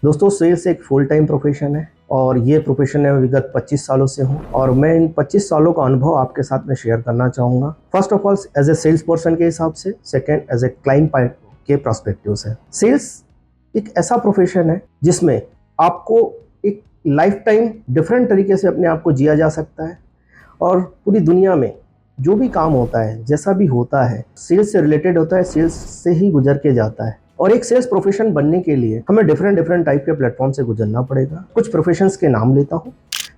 दोस्तों, सेल्स एक full time profession है और ये प्रोफेशन में विगत 25 सालों से हूँ और मैं इन 25 सालों का अनुभव आपके साथ में शेयर करना चाहूँगा। First of all as a sales person के हिसाब से, सेकंड एज ए क्लाइंट के पर्सपेक्टिव से। सेल्स एक ऐसा प्रोफेशन है जिसमें आपको एक लाइफ टाइम डिफरेंट तरीके से अपने आप को जिया जा सकता है और पूरी दुनिया में जो भी काम होता है, जैसा भी होता है, सेल्स से रिलेटेड होता है, सेल्स से ही गुजर के जाता है। और एक सेल्स प्रोफेशन बनने के लिए हमें डिफरेंट टाइप के प्लेटफॉर्म से गुजरना पड़ेगा। कुछ प्रोफेशंस के नाम लेता हूँ,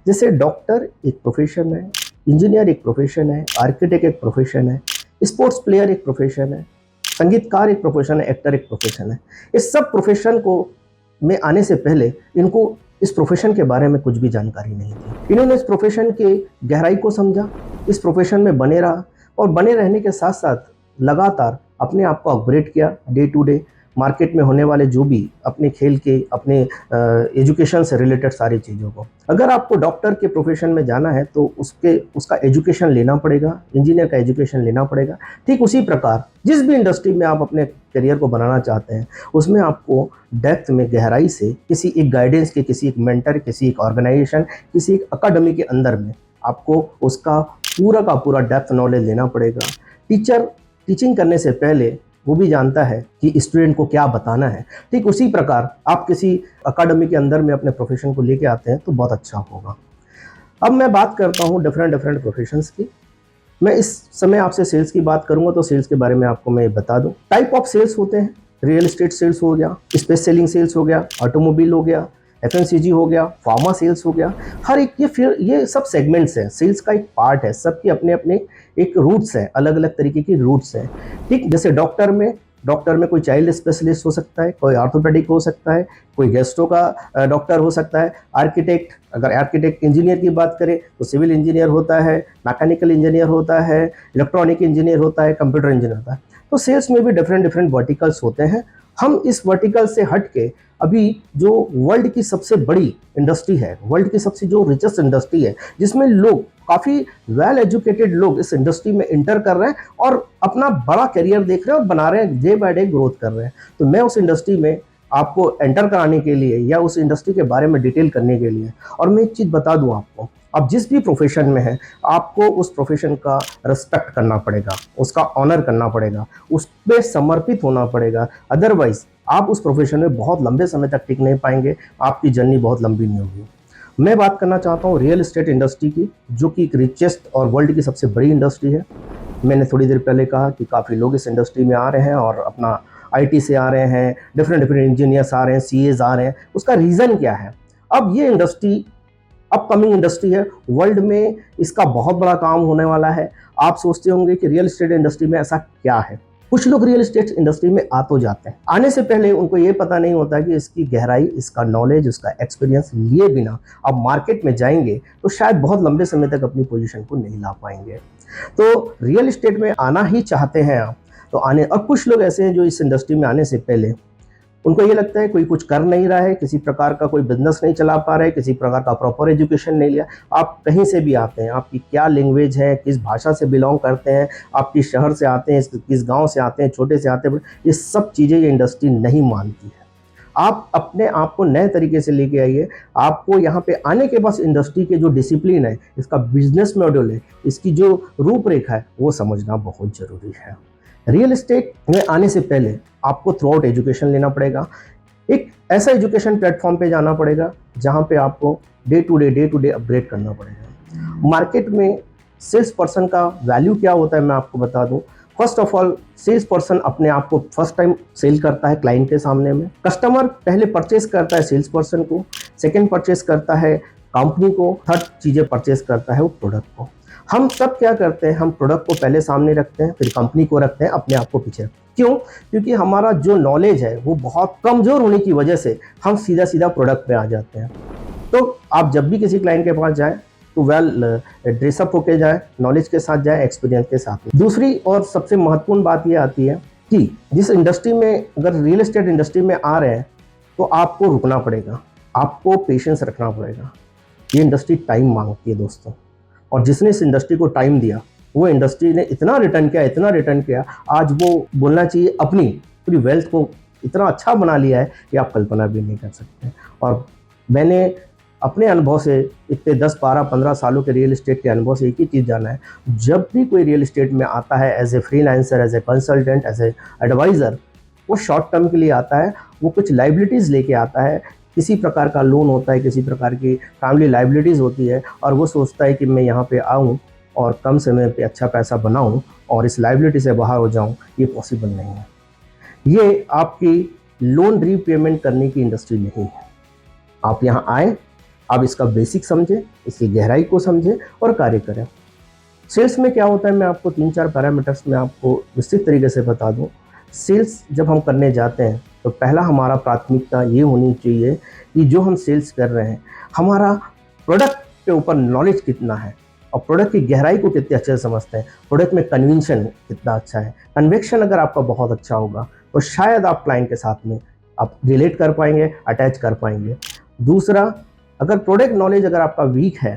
जैसे डॉक्टर एक प्रोफेशन है, इंजीनियर एक प्रोफेशन है, आर्किटेक्ट एक प्रोफेशन है, स्पोर्ट्स प्लेयर एक प्रोफेशन है, संगीतकार एक प्रोफेशन है, एक्टर एक प्रोफेशन है। इस सब प्रोफेशन को में आने से पहले इनको इस प्रोफेशन के बारे में कुछ भी जानकारी नहीं थी। इन्होंने इस प्रोफेशन के गहराई को समझा, इस प्रोफेशन में बने रहा और बने रहने के साथ साथ लगातार अपने आप को अपग्रेड किया डे टू डे। मार्केट में होने वाले जो भी अपने खेल के, अपने एजुकेशन से रिलेटेड सारी चीज़ों को, अगर आपको डॉक्टर के प्रोफेशन में जाना है तो उसका एजुकेशन लेना पड़ेगा, इंजीनियर का एजुकेशन लेना पड़ेगा। ठीक उसी प्रकार जिस भी इंडस्ट्री में आप अपने करियर को बनाना चाहते हैं, उसमें आपको डेप्थ में, गहराई से किसी एक गाइडेंस के, किसी एक मेंटर, किसी एक ऑर्गेनाइजेशन, किसी एक अकादमी के अंदर में आपको उसका पूरा का पूरा डेप्थ नॉलेज लेना पड़ेगा। टीचर टीचिंग करने से पहले वो भी जानता है कि स्टूडेंट को क्या बताना है। ठीक उसी प्रकार आप किसी अकादमी के अंदर में अपने प्रोफेशन को लेके आते हैं तो बहुत अच्छा होगा। अब मैं बात करता हूँ डिफरेंट प्रोफेशंस की। मैं इस समय आपसे सेल्स की बात करूंगा तो सेल्स के बारे में आपको मैं बता दूं। टाइप ऑफ सेल्स होते हैं, रियल एस्टेट सेल्स हो गया, स्पेस सेलिंग सेल्स हो गया, ऑटोमोबाइल हो गया, एफएमसीजी हो गया, फार्मा सेल्स हो गया। हर एक ये सब सेगमेंट्स हैं, सेल्स का एक पार्ट है, सबके अपने अपने एक रूट्स हैं, अलग अलग तरीके की रूट्स हैं। ठीक जैसे डॉक्टर में कोई चाइल्ड स्पेशलिस्ट हो सकता है, कोई ऑर्थोपेडिक हो सकता है, कोई गैस्ट्रो का डॉक्टर हो सकता है। आर्किटेक्ट, अगर आर्किटेक्ट इंजीनियर की बात करें तो सिविल इंजीनियर होता है, मैकेनिकल इंजीनियर होता है, इलेक्ट्रॉनिक इंजीनियर होता है, कंप्यूटर इंजीनियर होता है। तो सेल्स में भी डिफरेंट वर्टिकल्स होते हैं। हम इस वर्टिकल से हट के अभी जो वर्ल्ड की सबसे बड़ी इंडस्ट्री है, वर्ल्ड की सबसे जो रिचेस्ट इंडस्ट्री है, जिसमें लोग काफ़ी वेल एजुकेटेड लोग इस इंडस्ट्री में इंटर कर रहे हैं और अपना बड़ा करियर देख रहे हैं और बना रहे हैं, डे बाय डे ग्रोथ कर रहे हैं। तो मैं उस इंडस्ट्री में आपको एंटर कराने के लिए या उस इंडस्ट्री के बारे में डिटेल करने के लिए, और मैं एक चीज़ बता दूं आपको, आप जिस भी प्रोफेशन में हैं आपको उस प्रोफेशन का रिस्पेक्ट करना पड़ेगा, उसका ऑनर करना पड़ेगा, उस पर समर्पित होना पड़ेगा। अदरवाइज आप उस प्रोफेशन में बहुत लंबे समय तक टिक नहीं पाएंगे, आपकी जर्नी बहुत लंबी नहीं होगी। मैं बात करना चाहता हूँ रियल एस्टेट इंडस्ट्री की, जो कि एक रिचेस्ट और वर्ल्ड की सबसे बड़ी इंडस्ट्री है। मैंने थोड़ी देर पहले कहा कि काफ़ी लोग इस इंडस्ट्री में आ रहे हैं और अपना आईटी से आ रहे हैं, डिफरेंट इंजीनियर्स आ रहे हैं, सीएज आ रहे हैं। उसका रीज़न क्या है? अब ये इंडस्ट्री अपकमिंग इंडस्ट्री है, वर्ल्ड में इसका बहुत बड़ा काम होने वाला है। आप सोचते होंगे कि रियल एस्टेट इंडस्ट्री में ऐसा क्या है। कुछ लोग रियल एस्टेट इंडस्ट्री में आ तो जाते हैं, आने से पहले उनको ये पता नहीं होता कि इसकी गहराई, इसका नॉलेज, उसका एक्सपीरियंस लिए बिना अब मार्केट में जाएंगे तो शायद बहुत लंबे समय तक अपनी पोजीशन को नहीं ला पाएंगे। तो रियल एस्टेट में आना ही चाहते हैं आप तो आने। और कुछ लोग ऐसे हैं जो इस इंडस्ट्री में आने से पहले उनको ये लगता है कोई कुछ कर नहीं रहा है, किसी प्रकार का कोई बिजनेस नहीं चला पा रहा है, किसी प्रकार का प्रॉपर एजुकेशन नहीं लिया। आप कहीं से भी आते हैं, आपकी क्या लैंग्वेज है, किस भाषा से बिलोंग करते हैं, आप किस शहर से आते हैं, किस गांव से आते हैं, छोटे से आते हैं, ये सब चीज़ें ये इंडस्ट्री नहीं मानती है। आप अपने आप को नए तरीके से लेके आइए। आपको यहाँ पे आने के बाद इंडस्ट्री के जो डिसिप्लिन है, इसका बिजनेस मॉडल है, इसकी जो रूपरेखा है, वो समझना बहुत ज़रूरी है। रियल एस्टेट में आने से पहले आपको थ्रू आउट एजुकेशन लेना पड़ेगा। एक ऐसा एजुकेशन प्लेटफॉर्म पे जाना पड़ेगा जहाँ पे आपको डे टू डे अपग्रेड करना पड़ेगा। मार्केट में सेल्स पर्सन का वैल्यू क्या होता है मैं आपको बता दूं। First of all, sales person अपने आप को फर्स्ट टाइम सेल करता है क्लाइंट के सामने में। कस्टमर पहले परचेस करता है सेल्स पर्सन को, सेकेंड परचेस करता है कंपनी को, थर्ड चीज़ें परचेस करता है वो प्रोडक्ट को। हम सब क्या करते हैं, हम प्रोडक्ट को पहले सामने रखते हैं, फिर कंपनी को रखते हैं, अपने आप को पीछे। क्यों? क्योंकि हमारा जो नॉलेज है वो बहुत कमज़ोर होने की वजह से हम सीधा प्रोडक्ट पे आ जाते हैं। तो आप जब भी किसी क्लाइंट के पास जाएं तो वेल ड्रेसअप होके जाएं, नॉलेज के साथ जाएं, एक्सपीरियंस के साथ। दूसरी और सबसे महत्वपूर्ण बात ये आती है कि जिस इंडस्ट्री में, अगर रियल एस्टेट इंडस्ट्री में आ रहे हैं तो आपको रुकना पड़ेगा, आपको पेशेंस रखना पड़ेगा। ये इंडस्ट्री टाइम मांगती है दोस्तों, और जिसने इस इंडस्ट्री को टाइम दिया वो इंडस्ट्री ने इतना रिटर्न किया, आज वो बोलना चाहिए अपनी पूरी वेल्थ को इतना अच्छा बना लिया है कि आप कल्पना भी नहीं कर सकते। और मैंने अपने अनुभव से इतने 10, 12, 15 सालों के रियल एस्टेट के अनुभव से एक ही चीज़ जाना है, जब भी कोई रियल एस्टेट में आता है as a freelancer, as a consultant, as a adviser, वो शॉर्ट टर्म के लिए आता है, वो कुछ लाइबिलिटीज़ लेके आता है, किसी प्रकार का लोन होता है, किसी प्रकार की फैमिली लाइबिलिटीज़ होती है, और वो सोचता है कि मैं यहाँ पे आऊँ और कम समय पे अच्छा पैसा बनाऊँ और इस लाइबिलिटी से बाहर हो जाऊँ। ये पॉसिबल नहीं है। ये आपकी लोन रीपेमेंट करने की इंडस्ट्री नहीं है। आप यहाँ आए, आप इसका बेसिक समझें, इसकी गहराई को समझें और कार्य करें। सेल्स में क्या होता है, मैं आपको 3-4 पैरामीटर्स में आपको विस्तृत तरीके से बता दूं। सेल्स जब हम करने जाते हैं तो पहला हमारा प्राथमिकता ये होनी चाहिए कि जो हम सेल्स कर रहे हैं, हमारा प्रोडक्ट के ऊपर नॉलेज कितना है और प्रोडक्ट की गहराई को कितने अच्छे से समझते हैं, प्रोडक्ट में कन्विंशन कितना अच्छा है। कन्विक्शन अगर आपका बहुत अच्छा होगा तो शायद आप क्लाइंट के साथ में आप रिलेट कर पाएंगे, अटैच कर पाएंगे। दूसरा, अगर प्रोडक्ट नॉलेज अगर आपका वीक है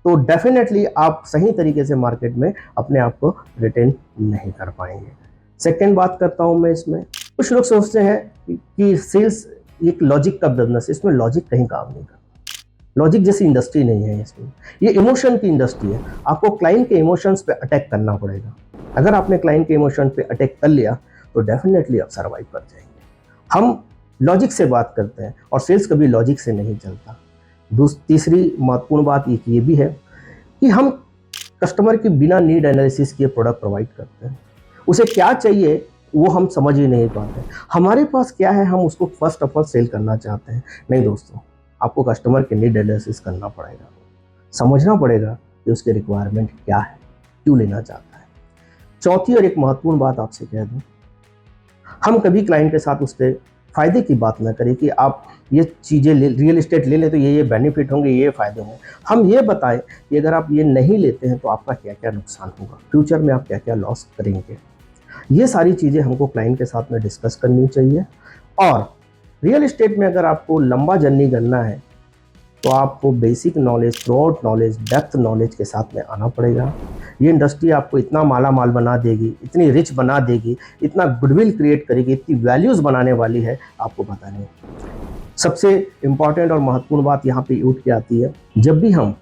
तो डेफिनेटली आप सही तरीके से मार्केट में अपने आप को रिटेन नहीं कर पाएंगे। सेकेंड बात करता हूं मैं इसमें, कुछ लोग सोचते हैं कि सेल्स एक लॉजिक का बिजनेस है, इसमें लॉजिक कहीं काम नहीं करता। लॉजिक जैसी इंडस्ट्री नहीं है इसमें, ये इमोशन की इंडस्ट्री है। आपको क्लाइंट के इमोशंस पे अटैक करना पड़ेगा। अगर आपने क्लाइंट के इमोशन पे अटैक कर लिया तो डेफिनेटली आप सर्वाइव कर जाएंगे। हम लॉजिक से बात करते हैं और सेल्स कभी लॉजिक से नहीं चलता। तीसरी महत्वपूर्ण बात ये भी है कि हम कस्टमर के बिना नीड एनालिसिस किए प्रोडक्ट प्रोवाइड करते हैं। उसे क्या चाहिए वो हम समझ ही नहीं पाते। हमारे पास क्या है हम उसको फर्स्ट ऑफ ऑल सेल करना चाहते हैं। नहीं दोस्तों, आपको कस्टमर के नीड एनालिसिस करना पड़ेगा, समझना पड़ेगा कि उसके रिक्वायरमेंट क्या है, क्यों लेना चाहता है। चौथी और एक महत्वपूर्ण बात आपसे कह दूँ, हम कभी क्लाइंट के साथ उसके फ़ायदे की बात ना करें कि आप ये चीज़ें रियल एस्टेट ले लें तो ये बेनिफिट होंगे, ये फ़ायदे होंगे। हम ये बताएं कि अगर आप ये नहीं लेते हैं तो आपका क्या क्या नुकसान होगा, फ्यूचर में आप क्या क्या लॉस करेंगे। ये सारी चीज़ें हमको क्लाइंट के साथ में डिस्कस करनी चाहिए। और रियल एस्टेट में अगर आपको लंबा जर्नी करना है तो आपको basic knowledge, through-out knowledge, depth knowledge के साथ में आना पड़ेगा। ये इंडस्ट्री आपको इतना माला माल बना देगी, इतनी रिच बना देगी, इतना गुडविल क्रिएट करेगी, इतनी वैल्यूज़ बनाने वाली है, आपको पता नहीं। सबसे इम्पॉर्टेंट और महत्वपूर्ण बात यहाँ पे उठ के आती है, जब भी हम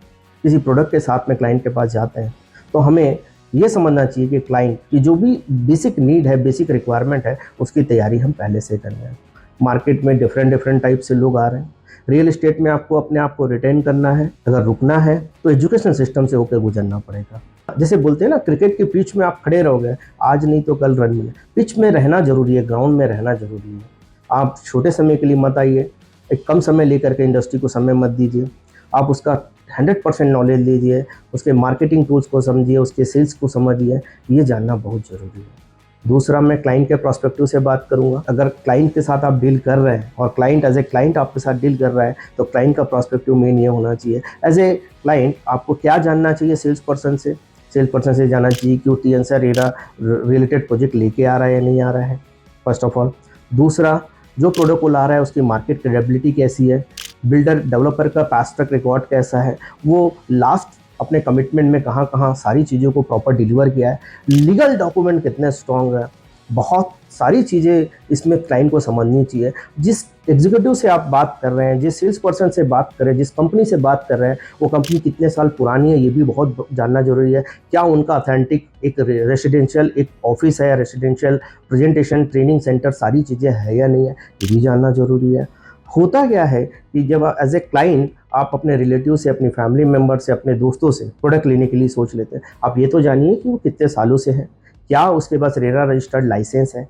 किसी प्रोडक्ट के साथ में क्लाइंट के पास जाते हैं तो हमें ये समझना चाहिए कि क्लाइंट की जो भी बेसिक नीड है, बेसिक रिक्वायरमेंट है, उसकी तैयारी हम पहले से कर लें। मार्केट में डिफरेंट टाइप से लोग आ रहे हैं। रियल एस्टेट में आपको अपने आप को रिटेन करना है, अगर रुकना है तो एजुकेशन सिस्टम से होकर गुजरना पड़ेगा। जैसे बोलते हैं ना, क्रिकेट की पिच में आप खड़े रहोगे, आज नहीं तो कल रन मिले। पिच में रहना जरूरी है, ग्राउंड में रहना जरूरी है। आप छोटे समय के लिए मत आइए, एक कम समय लेकर के इंडस्ट्री को समय मत दीजिए। आप उसका 100% नॉलेज लीजिए, उसके मार्केटिंग टूल्स को समझिए, उसके सेल्स को समझिए, ये जानना बहुत ज़रूरी है। दूसरा, मैं क्लाइंट के प्रोस्पेक्टिव से बात करूंगा। अगर क्लाइंट के साथ आप डील कर रहे हैं और क्लाइंट एज ए क्लाइंट आपके साथ डील कर रहा है तो क्लाइंट का प्रोस्पेक्टिव मेन ये होना चाहिए, एज ए क्लाइंट आपको क्या जानना चाहिए सेल्स पर्सन से। सेल्स पर्सन से जानना चाहिए कि वो टीएनसीआर रेरा रिलेटेड प्रोजेक्ट लेके आ रहा है या नहीं आ रहा है, फर्स्ट ऑफ ऑल। दूसरा, जो प्रोडक्ट को ला रहा है उसकी मार्केट क्रेडिबिलिटी कैसी है, बिल्डर डेवलपर का पास्ट ट्रैक रिकॉर्ड कैसा है, वो लास्ट अपने कमिटमेंट में कहाँ कहाँ सारी चीज़ों को प्रॉपर डिलीवर किया है, लीगल डॉक्यूमेंट कितने स्ट्रॉन्ग है। बहुत सारी चीज़ें इसमें क्लाइंट को समझनी चाहिए। जिस एग्जीक्यूटिव से आप बात कर रहे हैं, जिस सेल्स पर्सन से बात कर रहे हैं, जिस कंपनी से बात कर रहे हैं, वो कंपनी कितने साल पुरानी है ये भी बहुत जानना जरूरी है। क्या उनका ऑथेंटिक एक रेसिडेंशियल एक ऑफिस है, रेसिडेंशियल प्रेजेंटेशन ट्रेनिंग सेंटर सारी चीज़ें है या नहीं है, ये भी जानना जरूरी है। होता क्या है कि जब एज ए क्लाइंट आप अपने रिलेटिव से, अपनी फैमिली मेम्बर से, अपने दोस्तों से प्रोडक्ट लेने के लिए सोच लेते हैं, आप ये तो जानिए कि वो कितने सालों से है, क्या उसके पास रेरा रजिस्टर्ड लाइसेंस है,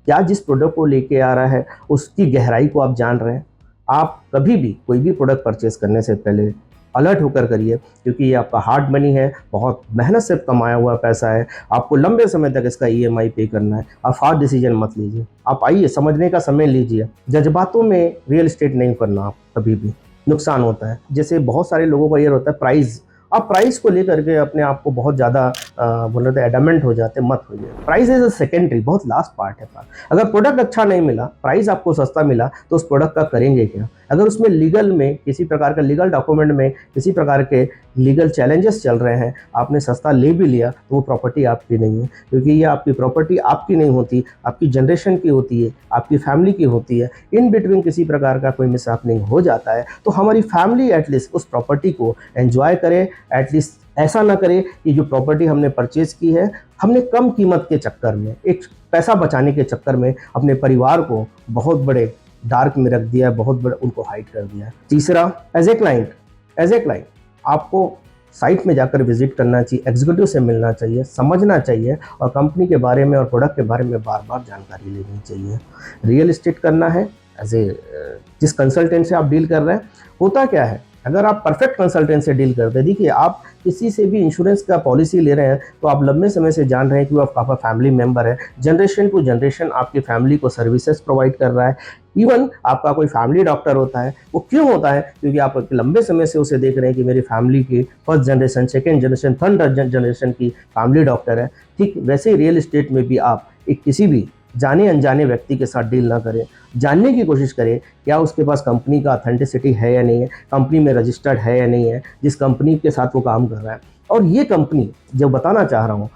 क्या जिस प्रोडक्ट को लेके आ रहा है उसकी गहराई को आप जान रहे हैं। आप कभी भी कोई भी प्रोडक्ट परचेस करने से पहले अलर्ट होकर करिए, क्योंकि ये आपका हार्ड मनी है, बहुत मेहनत से कमाया हुआ पैसा है, आपको लंबे समय तक इसका ईएमआई पे करना है। आप फास्ट डिसीजन मत लीजिए, आप आइए, समझने का समय लीजिए। जज्बातों में रियल एस्टेट नहीं करना, आप कभी भी नुकसान होता है। जैसे बहुत सारे लोगों का ये होता है प्राइस, आप प्राइस को लेकर के अपने आप को बहुत ज़्यादा बोल रहे थे एडमेंट हो जाते, मत होइए। प्राइस इज अ सेकेंडरी, बहुत लास्ट पार्ट है। अगर प्रोडक्ट अच्छा नहीं मिला, प्राइस आपको सस्ता मिला तो उस प्रोडक्ट का करेंगे क्या। अगर उसमें लीगल में किसी प्रकार का लीगल डॉक्यूमेंट में किसी प्रकार के लीगल चैलेंजेस चल रहे हैं, आपने सस्ता ले भी लिया तो वो प्रॉपर्टी आपकी नहीं है, क्योंकि ये आपकी प्रॉपर्टी आपकी नहीं होती, आपकी जनरेशन की होती है, आपकी फैमिली की होती है। इन बिटवीन किसी प्रकार का कोई मिसहैपनिंग हो जाता है तो हमारी फैमिली एटलीस्ट उस प्रॉपर्टी को एंजॉय करे, एटलीस्ट ऐसा ना करे कि जो प्रॉपर्टी हमने परचेज की है, हमने कम कीमत के चक्कर में, एक पैसा बचाने के चक्कर में अपने परिवार को बहुत बड़े डार्क में रख दिया है, बहुत बड़े उनको हाइड कर दिया है। तीसरा, एज ए क्लाइंट आपको साइट में जाकर विजिट करना चाहिए, एग्जीक्यूटिव से मिलना चाहिए, समझना चाहिए और कंपनी के बारे में और प्रोडक्ट के बारे में बार बार जानकारी लेनी चाहिए। रियल एस्टेट करना है एज ए जिस कंसल्टेंट से आप डील कर रहे हैं, होता क्या है, अगर आप परफेक्ट कंसल्टेंट से डील करते हैं, देखिए आप किसी से भी इंश्योरेंस का पॉलिसी ले रहे हैं तो आप लंबे समय से जान रहे हैं कि वो आपका फैमिली मेंबर है, जनरेशन टू जनरेशन आपकी फैमिली को सर्विसेज प्रोवाइड कर रहा है। इवन आपका कोई फैमिली डॉक्टर होता है, वो क्यों होता है, क्योंकि आप लंबे समय से उसे देख रहे हैं कि मेरी फैमिली की first generation, second generation, third generation की फैमिली डॉक्टर है। ठीक वैसे ही रियल एस्टेट में भी आप एक किसी भी जाने अनजाने व्यक्ति के साथ डील ना करें, जानने की कोशिश करें क्या उसके पास कंपनी का ऑथेंटिसिटी है या नहीं है, कंपनी में रजिस्टर्ड है या नहीं है, जिस कंपनी के साथ वो काम कर रहा है। और ये कंपनी जो बताना चाह रहा हूँ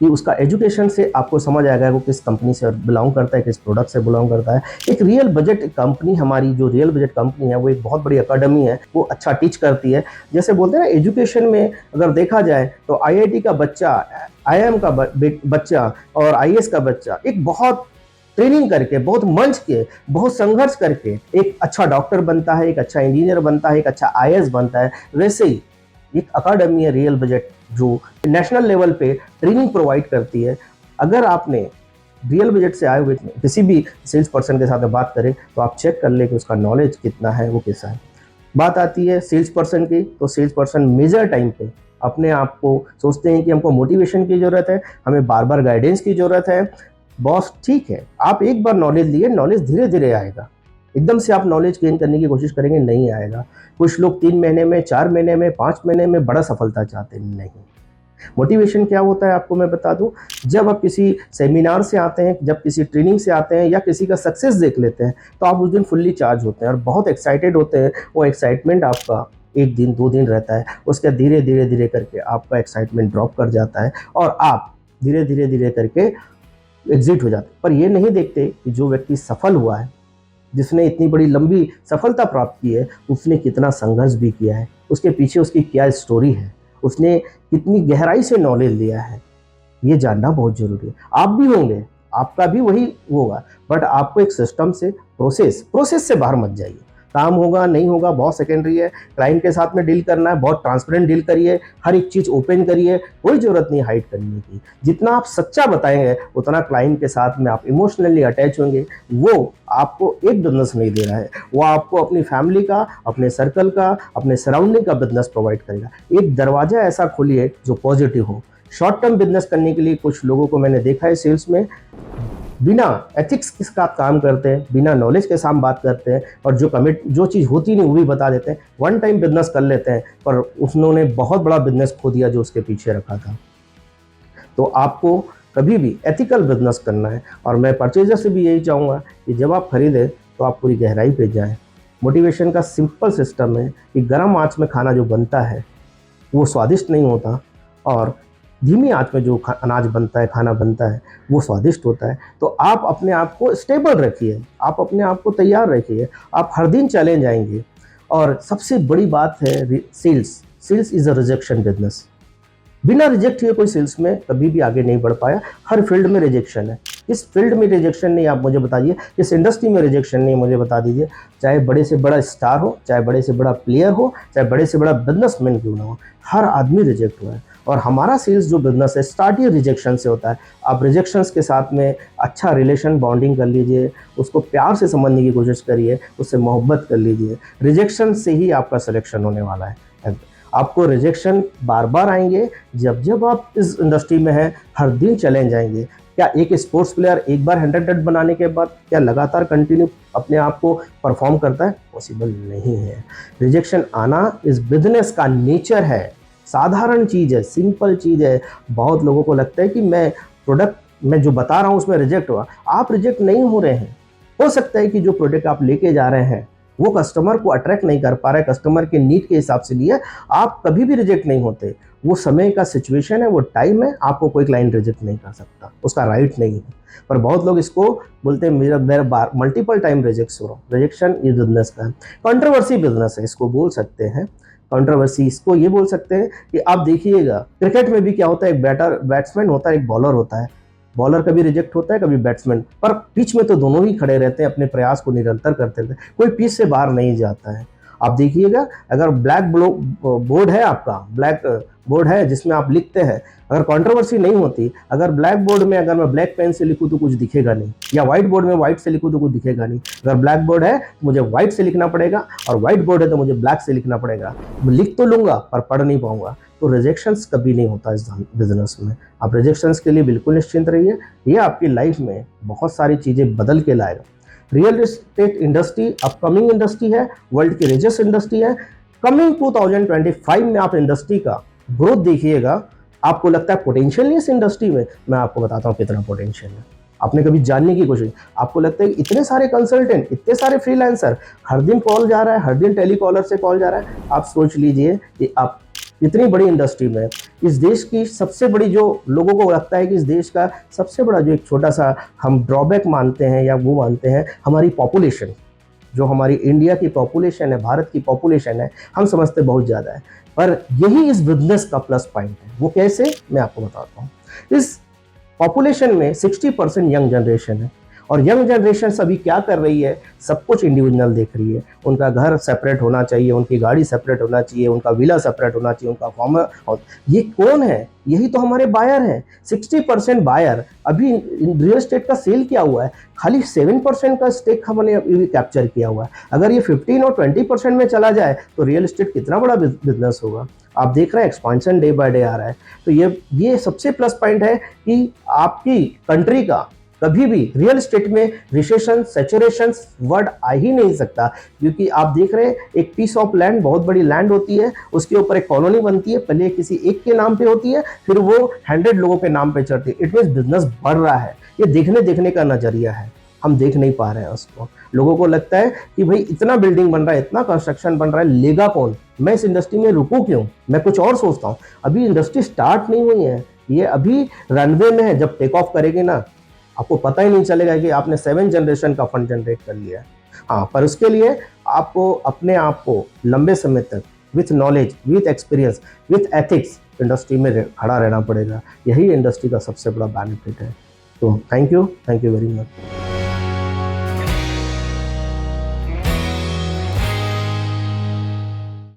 कि उसका एजुकेशन से आपको समझ आएगा वो किस कंपनी से बिलोंग करता है, किस प्रोडक्ट से बिलोंग करता है। एक रियल बजट कंपनी, हमारी जो रियल बजट कंपनी है वो एक बहुत बड़ी अकेडमी है, वो अच्छा टीच करती है। जैसे बोलते हैं ना, एजुकेशन में अगर देखा जाए तो आईआईटी का बच्चा, आईआईएम का बच्चा और आईएएस का बच्चा एक बहुत ट्रेनिंग करके, बहुत मंच के, बहुत संघर्ष करके एक अच्छा डॉक्टर बनता है, एक अच्छा इंजीनियर बनता है, एक अच्छा आईएएस बनता है। वैसे ही एक अकादमी है रियल बजट जो नेशनल लेवल पे ट्रेनिंग प्रोवाइड करती है। अगर आपने रियल बजट से आए हुए किसी भी सेल्स पर्सन के साथ बात करें तो आप चेक कर ले कि उसका नॉलेज कितना है, वो कैसा है। बात आती है सेल्स पर्सन की, तो सेल्स पर्सन मेजर टाइम पे अपने आप को सोचते हैं कि हमको मोटिवेशन की ज़रूरत है, हमें बार बार गाइडेंस की ज़रूरत है। बॉस ठीक है, आप एक बार नॉलेज लिए, नॉलेज धीरे धीरे आएगा, एकदम से आप नॉलेज गेन करने की कोशिश करेंगे नहीं आएगा। कुछ लोग 3 महीने में, 4 महीने में, 5 महीने में बड़ा सफलता चाहते हैं, नहीं। मोटिवेशन क्या होता है आपको मैं बता दूं, जब आप किसी सेमिनार से आते हैं, जब किसी ट्रेनिंग से आते हैं या किसी का सक्सेस देख लेते हैं तो आप उस दिन फुल्ली चार्ज होते हैं और बहुत एक्साइटेड होते हैं। वो एक्साइटमेंट आपका 1 दिन 2 दिन रहता है, उसके धीरे धीरे धीरे करके आपका एक्साइटमेंट ड्रॉप कर जाता है और आप धीरे धीरे धीरे करके एग्जिट हो जाते हैं। पर ये नहीं देखते कि जो व्यक्ति सफल हुआ है, जिसने इतनी बड़ी लंबी सफलता प्राप्त की है, उसने कितना संघर्ष भी किया है, उसके पीछे उसकी क्या स्टोरी है, उसने कितनी गहराई से नॉलेज लिया है, ये जानना बहुत जरूरी है। आप भी होंगे, आपका भी वही होगा, बट आपको एक सिस्टम से, प्रोसेस से बाहर मत जाइए। काम होगा नहीं होगा बहुत सेकेंडरी है, क्लाइंट के साथ में डील करना है, बहुत ट्रांसपेरेंट डील करिए, हर एक चीज़ ओपन करिए, कोई ज़रूरत नहीं हाइड करने की। जितना आप सच्चा बताएंगे उतना क्लाइंट के साथ में आप इमोशनली अटैच होंगे। वो आपको एक बिजनेस नहीं दे रहा है, वो आपको अपनी फैमिली का, अपने सर्कल का, अपने सराउंडिंग का बिजनेस प्रोवाइड करेगा। एक दरवाज़ा ऐसा खोलिए जो पॉजिटिव हो। शॉर्ट टर्म बिजनेस करने के लिए कुछ लोगों को मैंने देखा है सेल्स में, बिना एथिक्स के साथ काम करते हैं, बिना नॉलेज के साथ बात करते हैं और जो चीज़ होती नहीं वो भी बता देते हैं। वन टाइम बिजनेस कर लेते हैं पर उन्होंने बहुत बड़ा बिजनेस खो दिया जो उसके पीछे रखा था। तो आपको कभी भी एथिकल बिजनेस करना है और मैं परचेजर से भी यही चाहूँगा कि जब आप खरीदें तो आप पूरी गहराई पे जाएँ। मोटिवेशन का सिंपल सिस्टम है कि गर्म आंच में खाना जो बनता है वो स्वादिष्ट नहीं होता और धीमी आंच में जो अनाज बनता है, खाना बनता है, वो स्वादिष्ट होता है। तो आप अपने आप को स्टेबल रखिए, आप अपने आप को तैयार रखिए, आप हर दिन चैलेंज आएंगे। और सबसे बड़ी बात है sales is a rejection business. बिना रिजेक्ट हुए कोई सेल्स में कभी भी आगे नहीं बढ़ पाया। हर फील्ड में रिजेक्शन है। इस फील्ड में रिजेक्शन नहीं आप मुझे बताइए, इस इंडस्ट्री में रिजेक्शन नहीं मुझे बता दीजिए। चाहे बड़े से बड़ा स्टार हो, चाहे बड़े से बड़ा प्लेयर हो, चाहे बड़े से बड़ा बिजनेसमैन क्यों ना हो, हर आदमी रिजेक्ट हुआ है। और हमारा सेल्स जो बिजनेस है स्टार्ट ही रिजेक्शन से होता है। आप रिजेक्शंस के साथ में अच्छा रिलेशन बॉन्डिंग कर लीजिए, उसको प्यार से समझने की कोशिश करिए, उससे मोहब्बत कर लीजिए। रिजेक्शन से ही आपका सिलेक्शन होने वाला है। आपको रिजेक्शन बार बार आएंगे जब जब आप इस इंडस्ट्री में हैं, हर दिन चैलेंज आएंगे। क्या एक स्पोर्ट्स प्लेयर एक बार 100 रन बनाने के बाद क्या लगातार कंटिन्यू अपने आप को परफॉर्म करता है? पॉसिबल नहीं है। रिजेक्शन आना इस बिजनेस का नेचर है, साधारण चीज़ है, सिंपल चीज़ है। बहुत लोगों को लगता है कि मैं प्रोडक्ट मैं जो बता रहा हूँ उसमें रिजेक्ट हुआ। आप रिजेक्ट नहीं हो रहे हैं। हो सकता है कि जो प्रोडक्ट आप लेके जा रहे हैं वो कस्टमर को अट्रैक्ट नहीं कर पा रहा है, कस्टमर के नीड के हिसाब से लिए, आप कभी भी रिजेक्ट नहीं होते। वो समय का सिचुएशन है, वो टाइम है, आपको कोई क्लाइंट रिजेक्ट नहीं कर सकता, उसका राइट नहीं है। पर बहुत लोग इसको बोलते हैं मेरा बार मल्टीपल टाइम रिजेक्ट हो रहा हूँ। रिजेक्शन ये बिजनेस का है, कंट्रोवर्सी बिजनेस है, इसको बोल सकते हैं कंट्रोवर्सी। इसको ये बोल सकते हैं कि आप देखिएगा क्रिकेट में भी क्या होता है, एक बैट्समैन होता है, एक बॉलर होता है। बॉलर कभी रिजेक्ट होता है, कभी बैट्समैन, पर पिच में तो दोनों ही खड़े रहते हैं, अपने प्रयास को निरंतर करते रहते हैं, कोई पिच से बाहर नहीं जाता है। आप देखिएगा, अगर ब्लैक बोर्ड है, आपका ब्लैक बोर्ड है जिसमें आप लिखते हैं, अगर कंट्रोवर्सी नहीं होती, अगर ब्लैक बोर्ड में अगर मैं ब्लैक पेन से लिखूँ तो कुछ दिखेगा नहीं, या व्हाइट बोर्ड में व्हाइट से लिखूँ तो कुछ दिखेगा नहीं। अगर ब्लैक बोर्ड है तो मुझे व्हाइट से लिखना पड़ेगा, और व्हाइट बोर्ड है तो मुझे ब्लैक से लिखना पड़ेगा। मैं लिख तो लूंगा पर पढ़ नहीं पाऊंगा। तो रिजेक्शंस कभी नहीं होता इस बिजनेस में। आप रिजेक्शंस के लिए बिल्कुल निश्चिंत रहिए, ये आपकी लाइफ में बहुत सारी चीज़ें बदल के लाएगा। Real estate industry upcoming industry है, वर्ल्ड की रिचेस्ट इंडस्ट्री है। कमिंग 2025 में आप इंडस्ट्री का ग्रोथ देखिएगा, आपको लगता है पोटेंशियल नहीं इस इंडस्ट्री में, मैं आपको बताता हूँ कितना पोटेंशियल है। आपने कभी जानने की कोशिश, आपको लगता है कि इतने सारे कंसल्टेंट, इतने सारे फ्रीलांसर, हर दिन कॉल जा रहा है, हर दिन टेलीकॉलर से कॉल जा रहा है। आप सोच लीजिए कि आप इतनी बड़ी इंडस्ट्री में, इस देश की सबसे बड़ी, जो लोगों को लगता है कि इस देश का सबसे बड़ा जो एक छोटा सा हम ड्रॉबैक मानते हैं या वो मानते हैं, हमारी पॉपुलेशन, जो हमारी इंडिया की पॉपुलेशन है, भारत की पॉपुलेशन है, हम समझते बहुत ज़्यादा है, पर यही इस बिजनेस का प्लस पॉइंट है। वो कैसे, मैं आपको बताता हूँ। इस पॉपुलेशन में 60% यंग जनरेशन है, और यंग जनरेशन अभी क्या कर रही है, सब कुछ इंडिविजुअल देख रही है। उनका घर सेपरेट होना चाहिए, उनकी गाड़ी सेपरेट होना चाहिए, उनका विला सेपरेट होना चाहिए, उनका फार्म हाउस। ये कौन है? यही तो हमारे बायर हैं। 60% बायर। अभी रियल एस्टेट का सेल किया हुआ है, खाली 7% का स्टेक हमने अभी कैप्चर किया हुआ है। अगर ये 15 और 20% में चला जाए तो रियल एस्टेट कितना बड़ा बिजनेस होगा। आप देख रहे हैं एक्सपांशन डे बाय डे आ रहा है। तो ये सबसे प्लस पॉइंट है कि आपकी कंट्री का कभी भी रियल एस्टेट में रिसेशन, सैचुरेशन वर्ड आ ही नहीं सकता, क्योंकि आप देख रहे हैं एक पीस ऑफ लैंड, बहुत बड़ी लैंड होती है, उसके ऊपर एक कॉलोनी बनती है, पहले किसी एक के नाम पे होती है, फिर वो 100 लोगों के नाम पे चढ़ती है। इट मींस बिजनेस बढ़ रहा है। ये देखने का नजरिया है, हम देख नहीं पा रहे हैं उसको। लोगों को लगता है कि भाई इतना बिल्डिंग बन रहा है, इतना कंस्ट्रक्शन बन रहा है, लेगा कौन, मैं इस इंडस्ट्री में रुकूं क्यों, मैं कुछ और सोचता हूँ। अभी इंडस्ट्री स्टार्ट नहीं हुई है, ये अभी रनवे में है। जब टेक ऑफ करेगी ना, आपको पता ही नहीं चलेगा कि आपने 7 जनरेशन का फंड जनरेट कर लिया है। हाँ, पर उसके लिए आपको अपने आप को लंबे समय तक with knowledge, with experience, with ethics industry में खड़ा रहना पड़ेगा। यही इंडस्ट्री का सबसे बड़ा बेनिफिट है। तो थैंक यू वेरी मच।